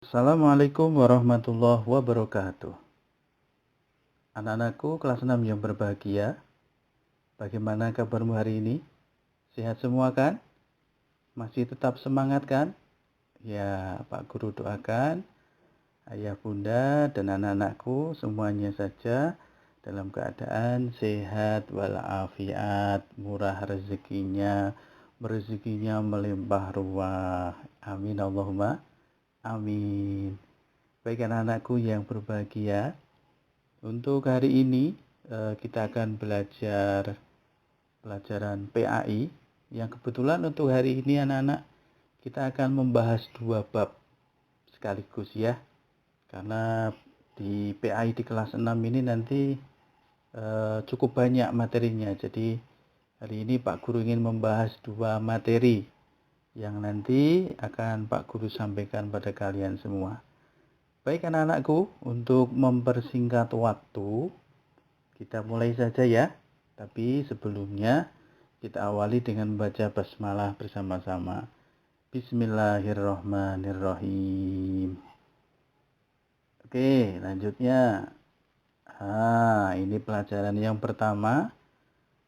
Assalamualaikum warahmatullahi wabarakatuh. Anak-anakku kelas 6 yang berbahagia, bagaimana kabarmu hari ini? Sehat semua kan? Masih tetap semangat kan? Ya, Pak Guru doakan ayah bunda dan anak-anakku semuanya saja dalam keadaan sehat walafiat, murah rezekinya melimpah ruah. Amin Allahumma amin. Baik anak-anakku yang berbahagia, untuk hari ini kita akan belajar pelajaran PAI yang kebetulan untuk hari ini anak-anak kita akan membahas 2 bab sekaligus ya. Karena di PAI di kelas 6 ini nanti cukup banyak materinya. Jadi hari ini Pak Guru ingin membahas 2 materi yang nanti akan Pak Guru sampaikan pada kalian semua. Baik anak-anakku, untuk mempersingkat waktu, kita mulai saja ya. Tapi sebelumnya kita awali dengan membaca basmalah bersama-sama. Bismillahirrahmanirrahim. Oke, lanjutnya. Ini pelajaran yang pertama,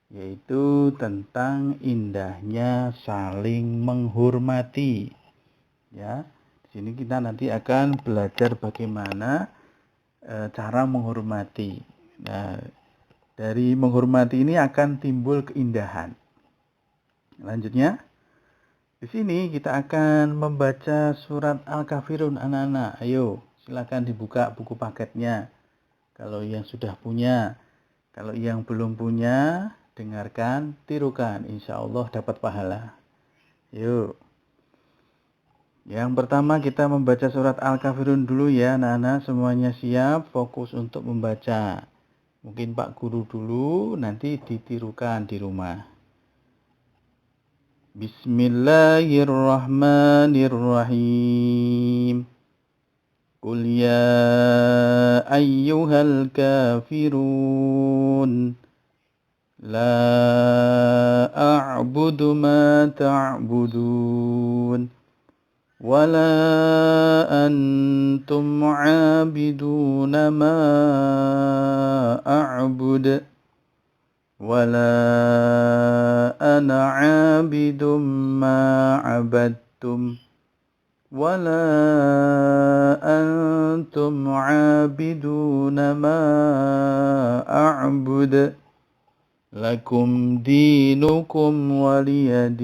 yaitu tentang indahnya saling menghormati. Ya, di sini kita nanti akan belajar bagaimana cara menghormati. Nah, dari menghormati ini akan timbul keindahan. Lanjutnya, di sini kita akan membaca surat Al-Kafirun anak-anak. Ayo, silakan dibuka buku paketnya. Kalau yang sudah punya, kalau yang belum punya, dengarkan, tirukan. Insya Allah dapat pahala. Yuk. Yang pertama kita membaca surat Al-Kafirun dulu ya anak-anak, semuanya siap, fokus untuk membaca. Mungkin Pak Guru dulu, nanti ditirukan di rumah. Bismillahirrahmanirrahim. Qul ya ayyuhal kafirun la a'budu ma ta'budun wala antum 'abiduna ma a'bud wala ana 'abidum ma 'abadtum wala antum 'abiduna ma a'bud lakum dinukum waliyadin.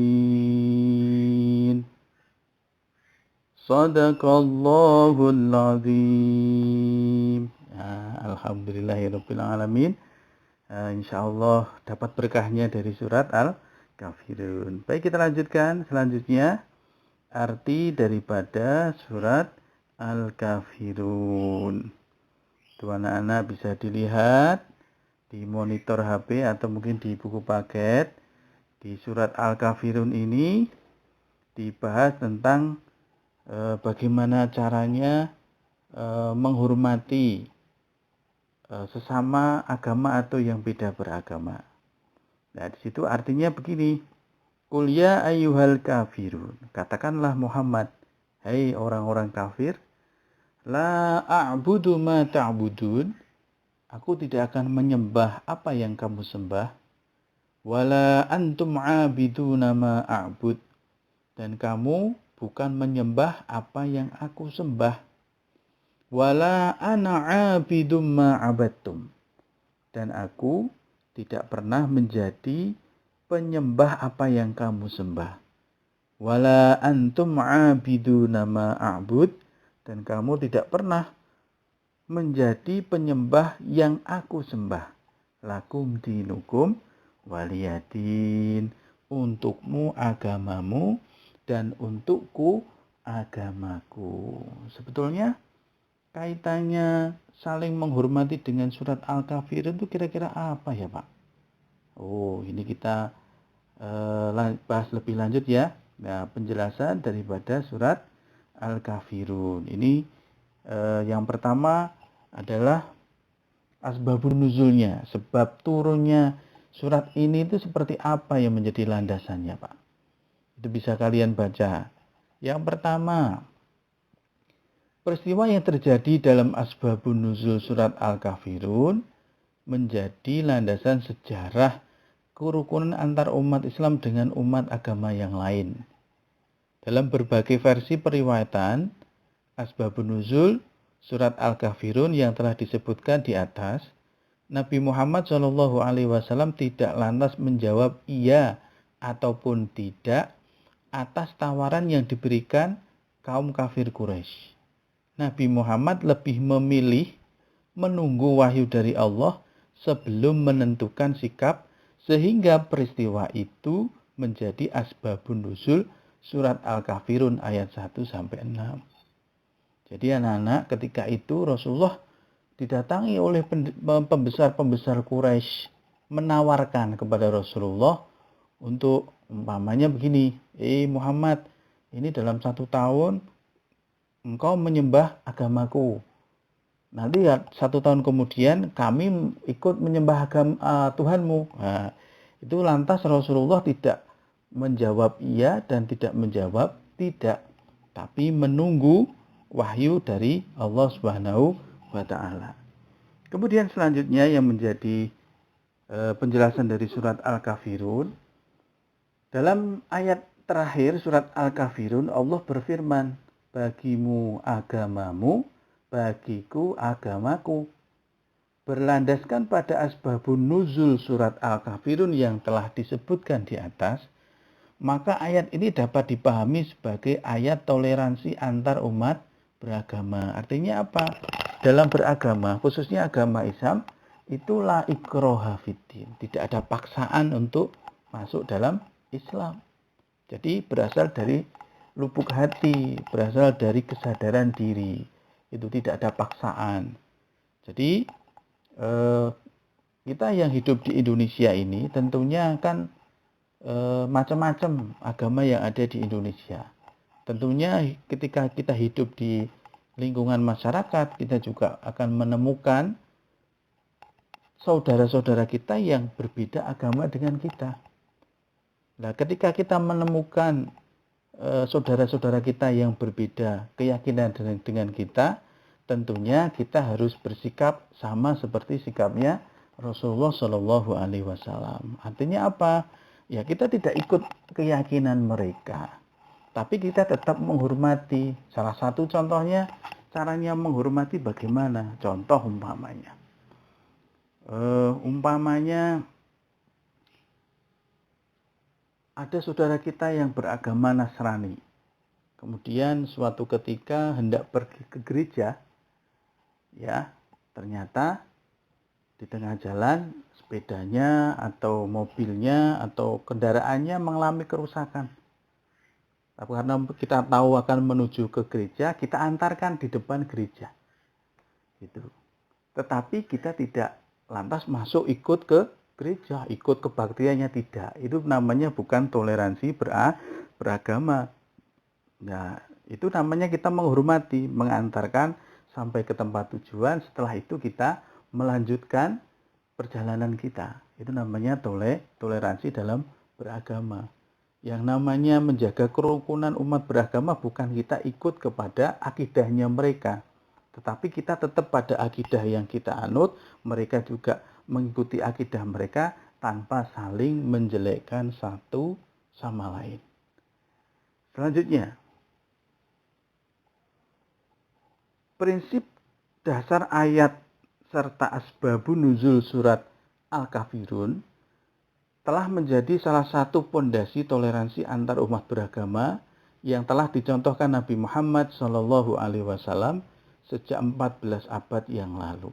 Sadaqallahul azim. Alhamdulillahirabbil alamin. Insyaallah dapat berkahnya dari surat Al-Kafirun. Baik, kita lanjutkan selanjutnya arti daripada surat Al-Kafirun. Itu anak-anak bisa dilihat di monitor HP atau mungkin di buku paket. Di surat Al-Kafirun ini dibahas tentang bagaimana caranya menghormati sesama agama atau yang beda beragama. Nah, di situ artinya begini. Qul ya ayyuhal kafirun. Katakanlah Muhammad, hai orang-orang kafir, la a'budu ma ta'budun. Aku tidak akan menyembah apa yang kamu sembah. Wala antum 'abiduna ma a'bud. Dan kamu bukan menyembah apa yang aku sembah. Wala ana 'abidum ma 'abadtum. Dan aku tidak pernah menjadi penyembah apa yang kamu sembah. Wala antum 'abiduna ma a'bud. Dan kamu tidak pernah menjadi penyembah yang aku sembah. Lakum dinukum waliyadin. Untukmu agamamu dan untukku agamaku. Sebetulnya kaitannya saling menghormati dengan surat Al-Kafirun itu kira-kira apa ya Pak? Oh, ini kita bahas lebih lanjut ya. Nah, penjelasan daripada surat Al-Kafirun. Ini yang pertama adalah asbabun nuzulnya, sebab turunnya surat ini itu seperti apa yang menjadi landasannya Pak. Itu bisa kalian baca. Yang pertama, Peristiwa yang terjadi dalam Asbabun Nuzul surat Al-Kafirun menjadi landasan sejarah kerukunan antar umat Islam dengan umat agama yang lain. Dalam berbagai versi periwayatan, Asbabun Nuzul surat Al-Kafirun yang telah disebutkan di atas, Nabi Muhammad SAW tidak lantas menjawab iya ataupun tidak atas tawaran yang diberikan kaum kafir Quraisy. Nabi Muhammad lebih memilih menunggu wahyu dari Allah sebelum menentukan sikap, sehingga peristiwa itu menjadi asbabun nuzul surat Al-Kafirun ayat 1-6. Jadi anak-anak, ketika itu Rasulullah didatangi oleh pembesar-pembesar Quraisy menawarkan kepada Rasulullah untuk umpamanya begini, Muhammad, ini dalam 1 tahun engkau menyembah agamaku. Nanti 1 tahun kemudian kami ikut menyembah Tuhanmu. Nah, itu lantas Rasulullah tidak menjawab iya dan tidak menjawab tidak, tapi menunggu wahyu dari Allah Subhanahu wa taala. Kemudian selanjutnya yang menjadi penjelasan dari surat Al-Kafirun, dalam ayat terakhir surat Al-Kafirun Allah berfirman, bagimu agamamu, bagiku agamaku. Berlandaskan pada asbabun nuzul surat Al-Kafirun yang telah disebutkan di atas, maka ayat ini dapat dipahami sebagai ayat toleransi antar umat beragama. Artinya apa? Dalam beragama, khususnya agama Islam, itulah ikroha fiddin. Tidak ada paksaan untuk masuk dalam Islam. Jadi berasal dari lubuk hati, berasal dari kesadaran diri. Itu tidak ada paksaan. Jadi kita yang hidup di Indonesia ini tentunya kan macam-macam agama yang ada di Indonesia. Tentunya ketika kita hidup di lingkungan masyarakat, kita juga akan menemukan saudara-saudara kita yang berbeda agama dengan kita. Nah, ketika kita menemukan saudara-saudara kita yang berbeda keyakinan dengan kita, tentunya kita harus bersikap sama seperti sikapnya Rasulullah Shallallahu Alaihi Wasallam. Artinya apa? Ya, kita tidak ikut keyakinan mereka, tapi kita tetap menghormati. Salah satu contohnya, caranya menghormati bagaimana? Contoh umpamanya ada saudara kita yang beragama Nasrani. Kemudian suatu ketika hendak pergi ke gereja, ya, ternyata di tengah jalan sepedanya atau mobilnya atau kendaraannya mengalami kerusakan. Tapi karena kita tahu akan menuju ke gereja, kita antarkan di depan gereja. Gitu. Tetapi kita tidak lantas masuk ikut ke gereja, ikut kebaktiannya, tidak. Itu namanya bukan toleransi beragama. Nah, itu namanya kita menghormati, mengantarkan sampai ke tempat tujuan. Setelah itu kita melanjutkan perjalanan kita. Itu namanya toleransi dalam beragama. Yang namanya menjaga kerukunan umat beragama bukan kita ikut kepada akidahnya mereka, tetapi kita tetap pada akidah yang kita anut, mereka juga mengikuti akidah mereka tanpa saling menjelekkan satu sama lain. Selanjutnya, prinsip dasar ayat serta asbabun nuzul surat Al-Kafirun telah menjadi salah satu pondasi toleransi antar umat beragama yang telah dicontohkan Nabi Muhammad SAW sejak 14 abad yang lalu.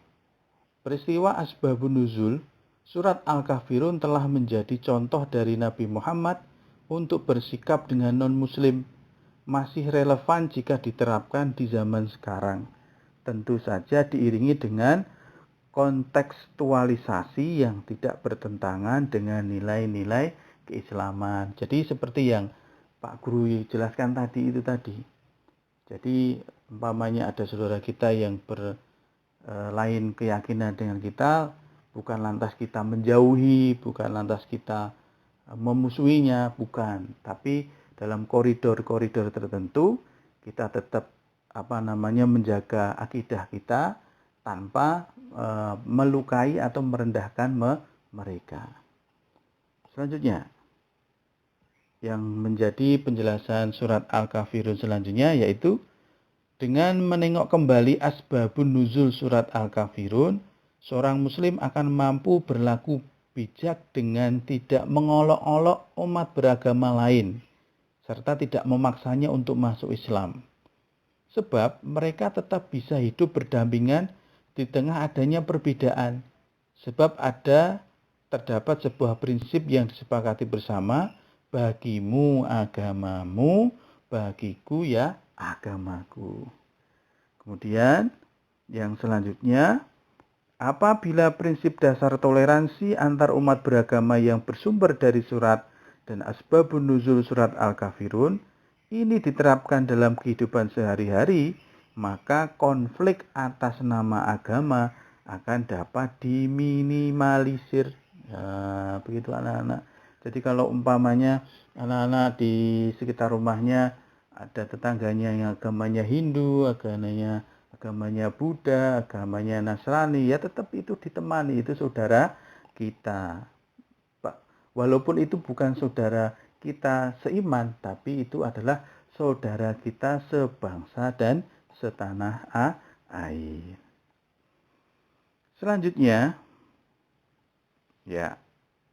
Peristiwa asbabun nuzul surat Al-Kafirun telah menjadi contoh dari Nabi Muhammad untuk bersikap dengan non-muslim, masih relevan jika diterapkan di zaman sekarang. Tentu saja diiringi dengan kontekstualisasi yang tidak bertentangan dengan nilai-nilai keislaman. Jadi seperti yang Pak Guru jelaskan tadi itu tadi. Jadi umpamanya ada saudara kita yang lain keyakinan dengan kita, bukan lantas kita menjauhi, bukan lantas kita memusuhinya, bukan. Tapi dalam koridor-koridor tertentu kita tetap menjaga akidah kita tanpa melukai atau merendahkan mereka. Selanjutnya, yang menjadi penjelasan surat Al-Kafirun selanjutnya yaitu dengan menengok kembali asbabun nuzul surat Al-Kafirun, seorang muslim akan mampu berlaku bijak dengan tidak mengolok-olok umat beragama lain serta tidak memaksanya untuk masuk Islam. Sebab mereka tetap bisa hidup berdampingan di tengah adanya perbedaan. Sebab terdapat sebuah prinsip yang disepakati bersama, bagimu agamamu, bagiku ya agamaku. Kemudian yang selanjutnya, apabila prinsip dasar toleransi antar umat beragama yang bersumber dari surat dan asbabun nuzul surat Al-Kafirun ini diterapkan dalam kehidupan sehari-hari, maka konflik atas nama agama akan dapat diminimalisir. Ya, begitu anak-anak. Jadi kalau umpamanya anak-anak di sekitar rumahnya ada tetangganya yang agamanya Hindu, agamanya Buddha, agamanya Nasrani, ya tetap itu ditemani, itu saudara kita. Walaupun itu bukan saudara kita seiman, tapi itu adalah saudara kita sebangsa dan setanah air. Selanjutnya, ya,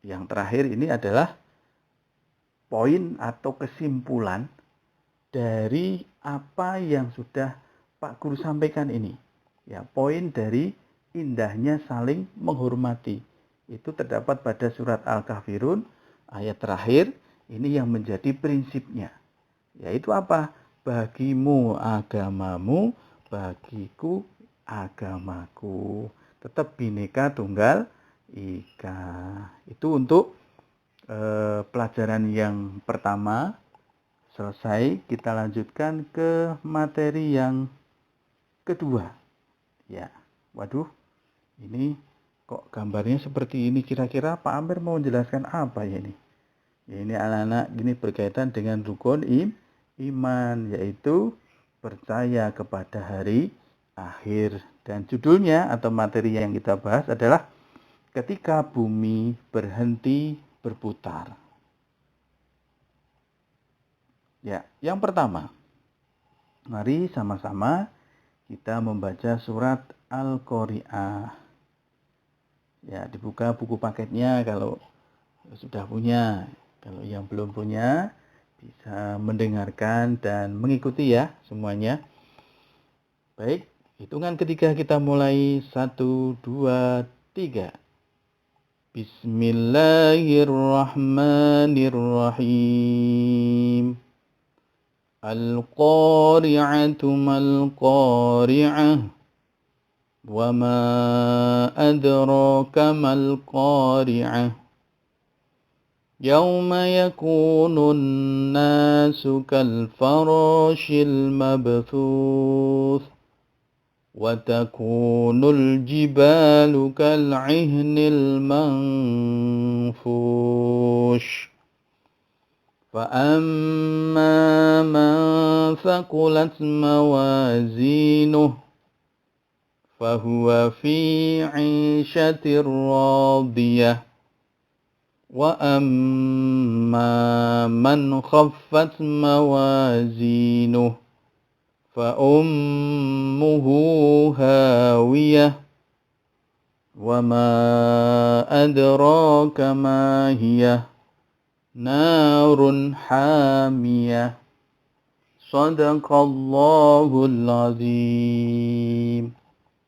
yang terakhir ini adalah poin atau kesimpulan dari apa yang sudah Pak Guru sampaikan ini. Ya, poin dari indahnya saling menghormati. Itu terdapat pada surat Al-Kafirun ayat terakhir, ini yang menjadi prinsipnya. Yaitu apa? Bagimu agamamu, bagiku agamaku. Tetap Bhinneka Tunggal Ika. Itu untuk pelajaran yang pertama. Selesai, kita lanjutkan ke materi yang kedua. Ya, waduh, ini kok gambarnya seperti ini. Kira-kira Pak Amir mau menjelaskan apa ya ini? Ya, ini anak-anak gini berkaitan dengan rukun iman, yaitu percaya kepada hari akhir. Dan judulnya atau materi yang kita bahas adalah ketika bumi berhenti berputar. Ya, yang pertama, mari sama-sama kita membaca surat Al-Qari'ah. Ya, dibuka buku paketnya kalau sudah punya. Kalau yang belum punya, bisa mendengarkan dan mengikuti ya semuanya. Baik, hitungan ketiga kita mulai. 1, 2, 3. Bismillahirrahmanirrahim. Al-Qari'atu mal-Qari'ah. Wa ma adraka mal-Qari'ah. Yawma yakunun nasu kal-farashil mabthuth. Wa takunul jibalu kal-'ihnil manfush. فأما من ثقلت موازينه فهو في عيشة راضية وأما من خفت موازينه فأمه هاوية وما أدراك ما هي narun hamiyah. Sadaqallahul azim.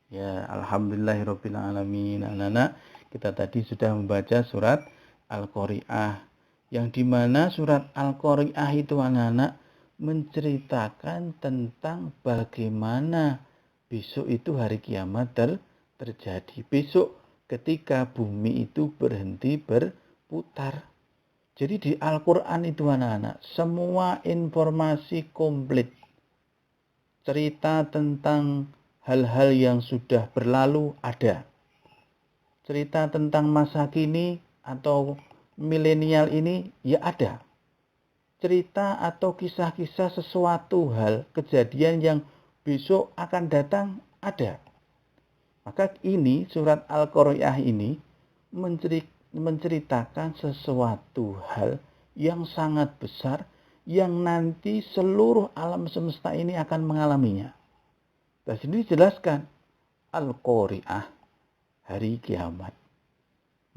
Ya, alhamdulillahirabbil alamin. Anak-anak, kita tadi sudah membaca surat Al-Qari'ah, yang dimana surat Al-Qari'ah itu anak-anak menceritakan tentang bagaimana besok itu hari kiamat terjadi. Besok ketika bumi itu berhenti berputar. Jadi di Al-Quran itu anak-anak, semua informasi komplit. Cerita tentang hal-hal yang sudah berlalu ada. Cerita tentang masa kini atau milenial ini ya ada. Cerita atau kisah-kisah sesuatu hal, kejadian yang besok akan datang ada. Maka ini surat Al-Qari'ah ini menceritakan sesuatu hal yang sangat besar yang nanti seluruh alam semesta ini akan mengalaminya. Dan sini dijelaskan Al-Qari'ah, hari kiamat.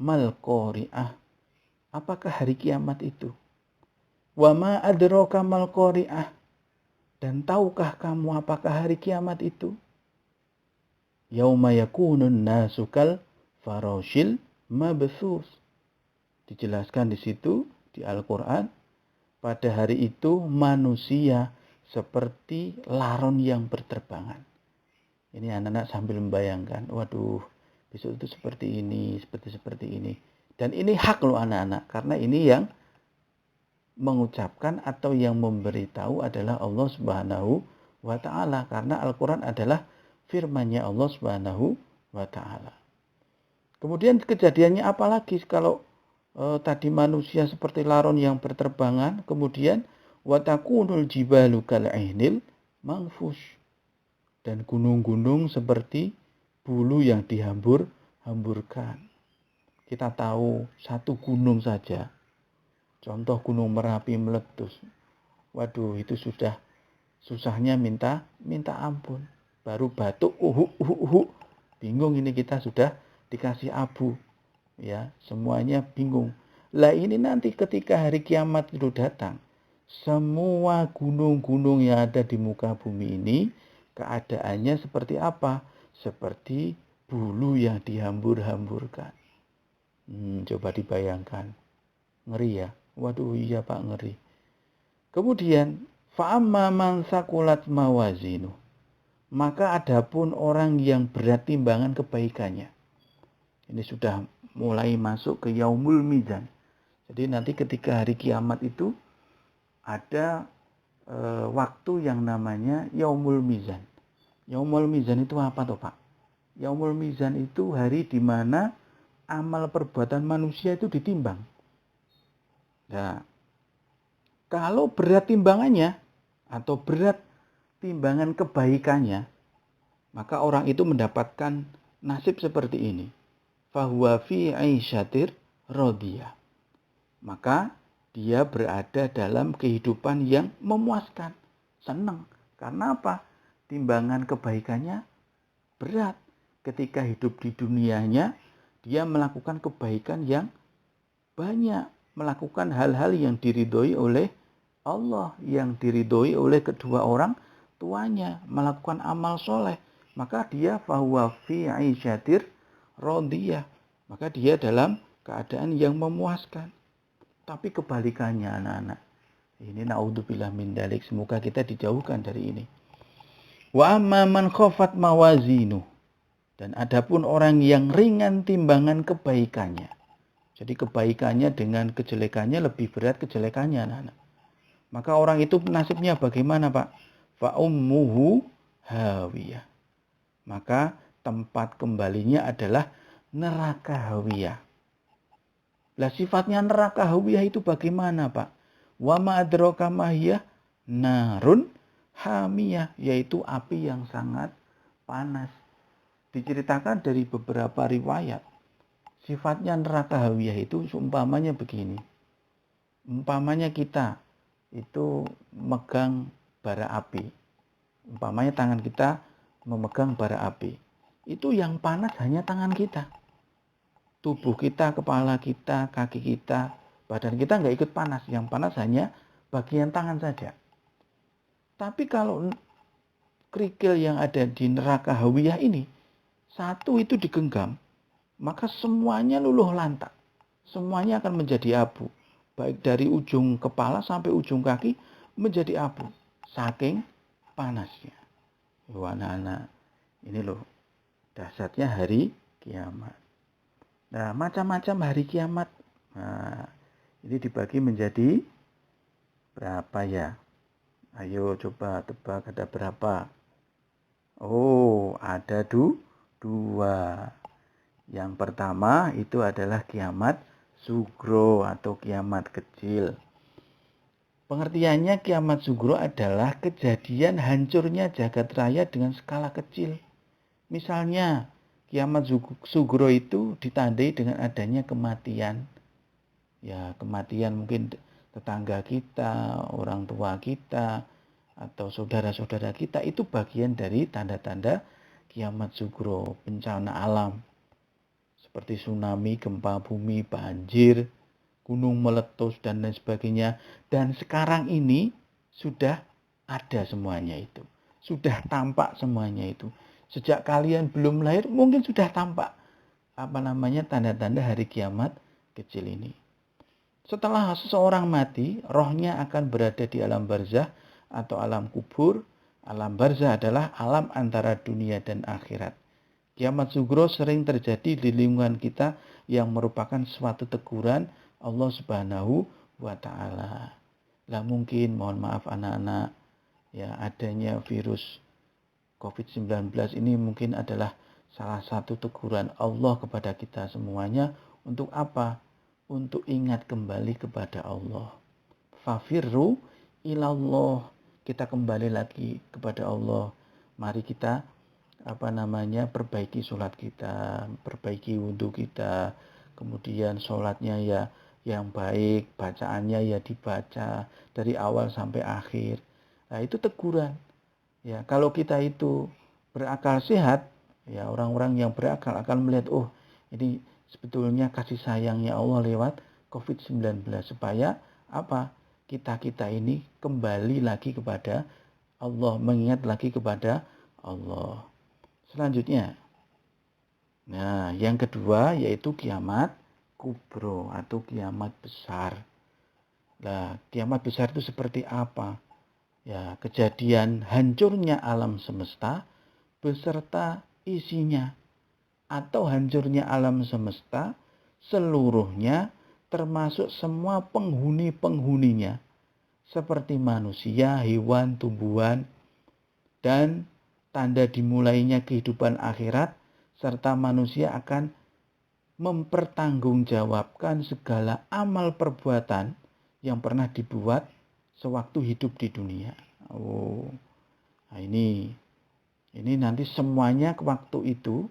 Mal-Qari'ah, apakah hari kiamat itu? Wa ma adraka mal-Qari'ah, dan tahukah kamu apakah hari kiamat itu? Yauma yakunun nasu kal farashil mabthus. Dijelaskan di situ di Al-Qur'an, pada hari itu manusia seperti laron yang berterbangan. Ini anak-anak sambil membayangkan, waduh, besok itu seperti ini, seperti ini. Dan ini hak loh anak-anak, karena ini yang mengucapkan atau yang memberitahu adalah Allah Subhanahu wa taala, karena Al-Qur'an adalah firman-Nya Allah Subhanahu wa taala. Kemudian kejadiannya apa lagi kalau tadi manusia seperti laron yang berterbangan, kemudian wa takunul jibalu kal'ihnil manfush, dan gunung-gunung seperti bulu yang dihambur-hamburkan. Kita tahu satu gunung saja, contoh Gunung Merapi meletus. Waduh, itu sudah susahnya minta ampun. Baru batuk, bingung ini kita sudah dikasih abu. Ya, semuanya bingung. Lah ini nanti ketika hari kiamat itu datang, semua gunung-gunung yang ada di muka bumi ini keadaannya seperti apa? Seperti bulu yang dihambur-hamburkan. Coba dibayangkan. Ngeri ya? Waduh, iya Pak, ngeri. Kemudian, fa'amma man sakulat mawazinu. Maka adapun orang yang berat timbangan kebaikannya. Ini sudah mulai masuk ke yaumul mizan. Jadi nanti ketika hari kiamat itu ada waktu yang namanya yaumul mizan. Yaumul mizan itu apa toh Pak? Yaumul mizan itu hari di mana amal perbuatan manusia itu ditimbang. Nah, kalau berat timbangannya atau berat timbangan kebaikannya, maka orang itu mendapatkan nasib seperti ini. Fahuwa fi aisyatir radiyah. Maka dia berada dalam kehidupan yang memuaskan, senang. Karena apa? Timbangan kebaikannya berat. Ketika hidup di dunianya, dia melakukan kebaikan yang banyak, melakukan hal-hal yang diridhoi oleh Allah, yang diridhoi oleh kedua orang tuanya, melakukan amal soleh. Maka dia fahuwa fi aisyatir radiyah. Maka dia dalam keadaan yang memuaskan. Tapi kebalikannya anak-anak. Ini naudzubillah min dzalik, semoga kita dijauhkan dari ini. Wa amma man khafat mawazinu. Dan adapun orang yang ringan timbangan kebaikannya. Jadi kebaikannya dengan kejelekannya lebih berat kejelekannya anak-anak. Maka orang itu nasibnya bagaimana Pak? Fa ummuhu hawiyah. Maka tempat kembalinya adalah neraka hawiyah. Lah sifatnya neraka hawiyah itu bagaimana Pak? Wa ma adraka mahiyah narun hamiyah, yaitu api yang sangat panas. Diceritakan dari beberapa riwayat. Sifatnya neraka hawiyah itu seumpamanya begini. Umpamanya kita itu megang bara api. Umpamanya tangan kita memegang bara api. Itu yang panas hanya tangan kita. Tubuh kita, kepala kita, kaki kita, badan kita nggak ikut panas. Yang panas hanya bagian tangan saja. Tapi kalau kerikil yang ada di neraka hawiyah ini, satu itu digenggam, maka semuanya luluh lantak. Semuanya akan menjadi abu. Baik dari ujung kepala sampai ujung kaki menjadi abu. Saking panasnya. Wah, anak-anak, ini loh dahsyatnya hari kiamat. Nah, macam-macam hari kiamat. Nah, ini dibagi menjadi berapa ya? Ayo coba tebak ada berapa? Oh, ada dua. Yang pertama itu adalah kiamat sugro atau kiamat kecil. Pengertiannya kiamat sugro adalah kejadian hancurnya jagat raya dengan skala kecil. Misalnya, kiamat sugro itu ditandai dengan adanya kematian. Ya, kematian mungkin tetangga kita, orang tua kita, atau saudara-saudara kita, itu bagian dari tanda-tanda kiamat sugro, bencana alam. Seperti tsunami, gempa bumi, banjir, gunung meletus, dan lain sebagainya. Dan sekarang ini sudah ada semuanya itu. Sudah tampak semuanya itu. Sejak kalian belum lahir, mungkin sudah tampak tanda-tanda hari kiamat kecil ini. Setelah seseorang mati, rohnya akan berada di alam barzah atau alam kubur. Alam barzah adalah alam antara dunia dan akhirat. Kiamat sugro sering terjadi di lingkungan kita yang merupakan suatu teguran Allah Subhanahu wa taala. Lah mungkin, mohon maaf anak-anak, ya adanya virus COVID-19 ini mungkin adalah salah satu teguran Allah kepada kita semuanya. Untuk apa? Untuk ingat kembali kepada Allah. Fafirru ilallah. Kita kembali lagi kepada Allah. Mari kita perbaiki sholat kita, perbaiki wudhu kita, kemudian sholatnya ya yang baik, bacaannya ya dibaca dari awal sampai akhir. Nah, itu teguran. Ya, kalau kita itu berakal sehat, ya orang-orang yang berakal akan melihat, oh, ini sebetulnya kasih sayangnya Allah lewat COVID-19 supaya apa? Kita ini kembali lagi kepada Allah, mengingat lagi kepada Allah. Selanjutnya, nah yang kedua yaitu kiamat kubro atau kiamat besar. Nah, kiamat besar itu seperti apa? Ya, kejadian hancurnya alam semesta beserta isinya, atau hancurnya alam semesta seluruhnya termasuk semua penghuni-penghuninya seperti manusia, hewan, tumbuhan, dan tanda dimulainya kehidupan akhirat, serta manusia akan mempertanggungjawabkan segala amal perbuatan yang pernah dibuat sewaktu hidup di dunia. Oh, nah ini nanti semuanya waktu itu,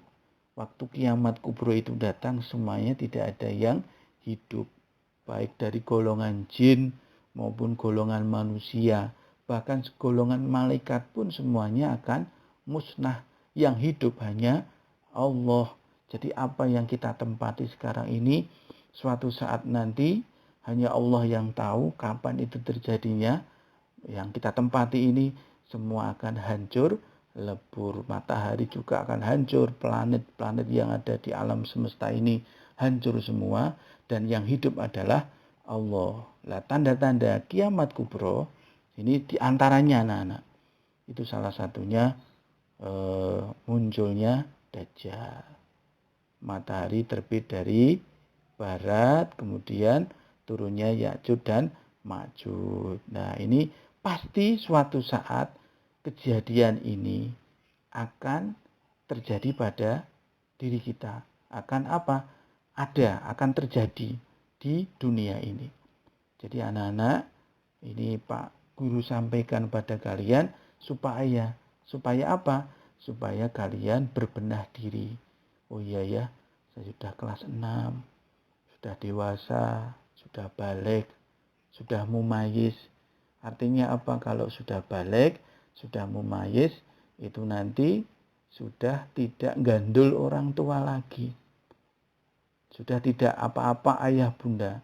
waktu kiamat kubro itu datang, semuanya tidak ada yang hidup, baik dari golongan jin maupun golongan manusia. Bahkan golongan malaikat pun semuanya akan musnah. Yang hidup hanya Allah. Jadi apa yang kita tempati sekarang ini, suatu saat nanti hanya Allah yang tahu kapan itu terjadinya. Yang kita tempati ini semua akan hancur, lebur. Matahari juga akan hancur. Planet-planet yang ada di alam semesta ini hancur semua. Dan yang hidup adalah Allah. Lah, tanda-tanda kiamat kubro ini diantaranya anak-anak. Itu salah satunya munculnya Dajjal. Matahari terbit dari barat, kemudian turunnya Ya'juj dan Ma'juj. Nah, ini pasti suatu saat kejadian ini akan terjadi pada diri kita. Akan apa? Akan terjadi di dunia ini. Jadi anak-anak, ini Pak Guru sampaikan pada kalian supaya apa? Supaya kalian berbenah diri. Oh iya ya, saya sudah kelas 6, sudah dewasa, sudah balik, sudah mumayyiz. Artinya apa? Kalau sudah balik, sudah mumayyiz, itu nanti sudah tidak gandul orang tua lagi. Sudah tidak apa-apa ayah bunda.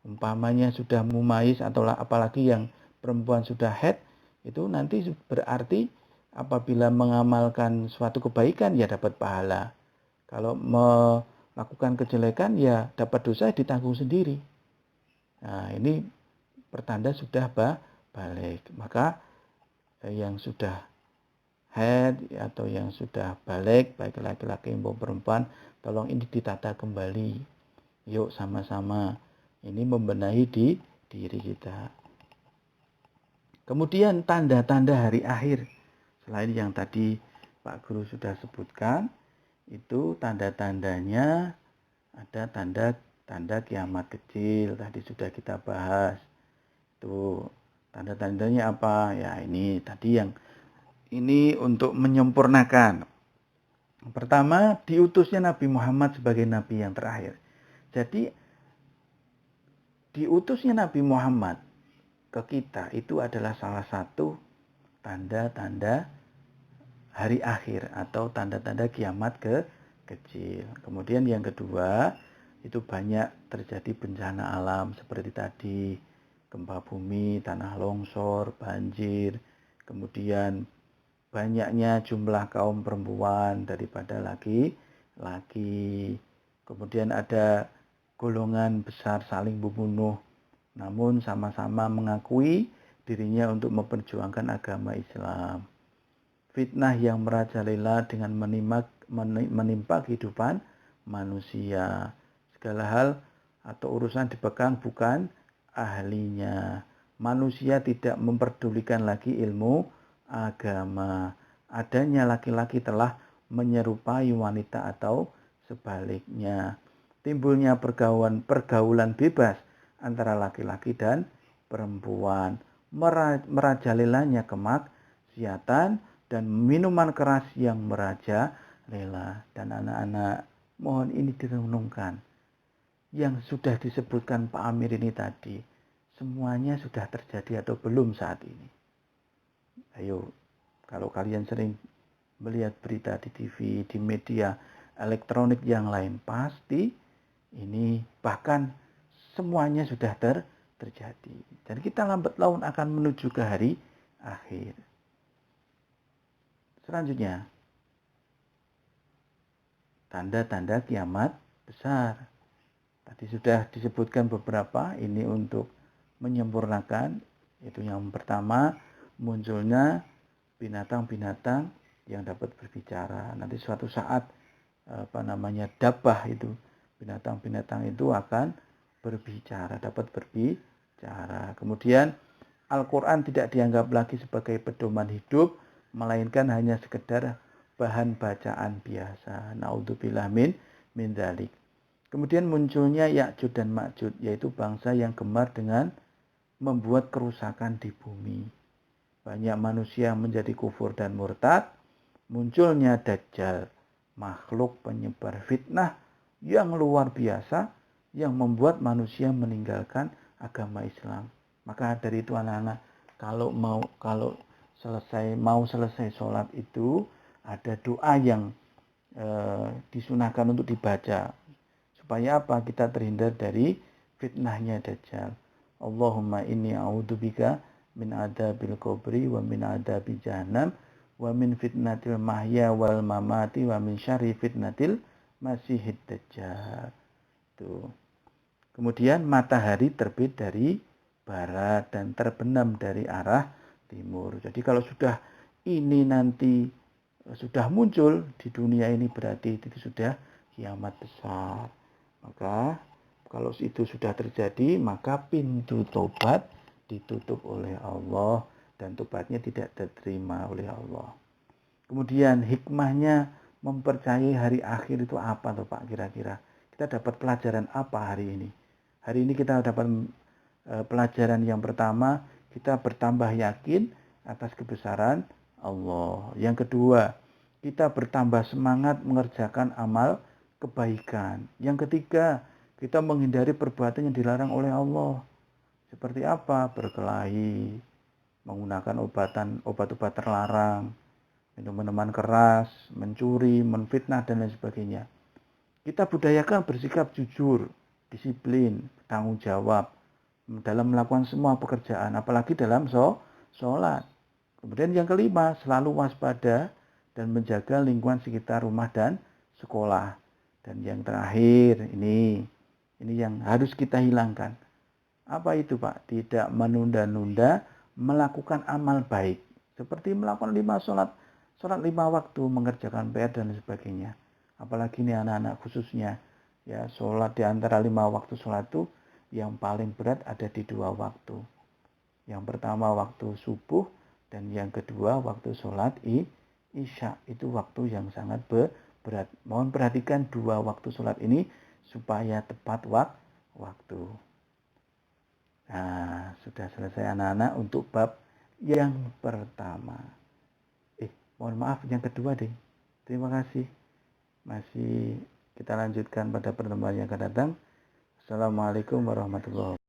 Umpamanya sudah mumayyiz atau apalagi yang perempuan sudah haid, itu nanti berarti apabila mengamalkan suatu kebaikan ya dapat pahala. Kalau melakukan kejelekan ya dapat dosa ditanggung sendiri. Nah, ini pertanda sudah balik. Maka yang sudah haid atau yang sudah balik, baik laki-laki maupun perempuan, tolong ini ditata kembali. Yuk sama-sama ini membenahi di diri kita. Kemudian tanda-tanda hari akhir. Selain yang tadi Pak Guru sudah sebutkan, itu tanda-tandanya ada tanda kiamat kecil, tadi sudah kita bahas. Tuh, tanda-tandanya apa? Ya ini tadi yang ini untuk menyempurnakan. Pertama, diutusnya Nabi Muhammad sebagai nabi yang terakhir. Jadi, diutusnya Nabi Muhammad ke kita itu adalah salah satu tanda-tanda hari akhir atau tanda-tanda kiamat kecil. Kemudian yang kedua, itu banyak terjadi bencana alam seperti tadi, gempa bumi, tanah longsor, banjir, kemudian banyaknya jumlah kaum perempuan daripada laki-laki. Kemudian ada golongan besar saling membunuh, namun sama-sama mengakui dirinya untuk memperjuangkan agama Islam. Fitnah yang merajalela dengan menimpa kehidupan manusia. Segala hal atau urusan dipegang bukan ahlinya. Manusia tidak memperdulikan lagi ilmu agama. Adanya laki-laki telah menyerupai wanita atau sebaliknya. Timbulnya pergaulan bebas antara laki-laki dan perempuan. Merajalelanya kemaksiatan dan minuman keras yang merajalela. Dan anak-anak, mohon ini direnungkan. Yang sudah disebutkan Pak Amir ini tadi, semuanya sudah terjadi atau belum saat ini? Ayo, kalau kalian sering melihat berita di TV, di media elektronik yang lain, pasti ini bahkan semuanya sudah terjadi. Dan kita lambat laun akan menuju ke hari akhir. Selanjutnya, tanda-tanda kiamat besar. Tadi sudah disebutkan beberapa, ini untuk menyempurnakan. Itu yang pertama, munculnya binatang-binatang yang dapat berbicara. Nanti suatu saat dabbah itu, binatang-binatang itu akan berbicara, dapat berbicara. Kemudian Al-Quran tidak dianggap lagi sebagai pedoman hidup, melainkan hanya sekedar bahan bacaan biasa. Naudzubillah min dzalik. Kemudian munculnya Ya'juj dan Ma'juj, yaitu bangsa yang gemar dengan membuat kerusakan di bumi. Banyak manusia menjadi kufur dan murtad. Munculnya Dajjal, makhluk penyebar fitnah yang luar biasa, yang membuat manusia meninggalkan agama Islam. Maka dari itu anak-anak, kalau selesai sholat itu ada doa yang disunahkan untuk dibaca. Supaya apa? Kita terhindar dari fitnahnya Dajjal. Allahumma inni a'udzubika min adzabil qabri wa min adzabi jahannam wa min fitnatil mahya wal mamati wa min syarri fitnatil masihid dajjal. Tuh. Kemudian matahari terbit dari barat dan terbenam dari arah timur. Jadi kalau sudah ini nanti sudah muncul di dunia ini, berarti itu sudah kiamat besar. Maka kalau itu sudah terjadi, maka pintu tobat ditutup oleh Allah dan tobatnya tidak diterima oleh Allah. Kemudian hikmahnya mempercayai hari akhir itu apa tuh Pak kira-kira? Kita dapat pelajaran apa hari ini? Hari ini kita dapat pelajaran yang pertama, kita bertambah yakin atas kebesaran Allah. Yang kedua, kita bertambah semangat mengerjakan amal kebaikan. Yang ketiga, kita menghindari perbuatan yang dilarang oleh Allah. Seperti apa? Berkelahi, menggunakan obat-obat terlarang, minuman keras, mencuri, menfitnah, dan lain sebagainya. Kita budayakan bersikap jujur, disiplin, tanggung jawab dalam melakukan semua pekerjaan, apalagi dalam sholat. Kemudian yang kelima, selalu waspada dan menjaga lingkungan sekitar rumah dan sekolah. Dan yang terakhir, ini yang harus kita hilangkan. Apa itu Pak? Tidak menunda-nunda melakukan amal baik. Seperti melakukan 5 sholat 5 waktu, mengerjakan PR dan sebagainya. Apalagi ini anak-anak khususnya. Ya, sholat di antara 5 waktu sholat itu yang paling berat ada di 2 waktu. Yang pertama waktu subuh dan yang kedua waktu sholat isya. Itu waktu yang sangat berat. Mohon perhatikan 2 waktu sholat ini supaya tepat waktu. Nah, sudah selesai anak-anak untuk bab yang pertama. Mohon maaf yang kedua deh. Terima kasih. Masih kita lanjutkan pada pertemuan yang akan datang. Assalamualaikum warahmatullahi wabarakatuh.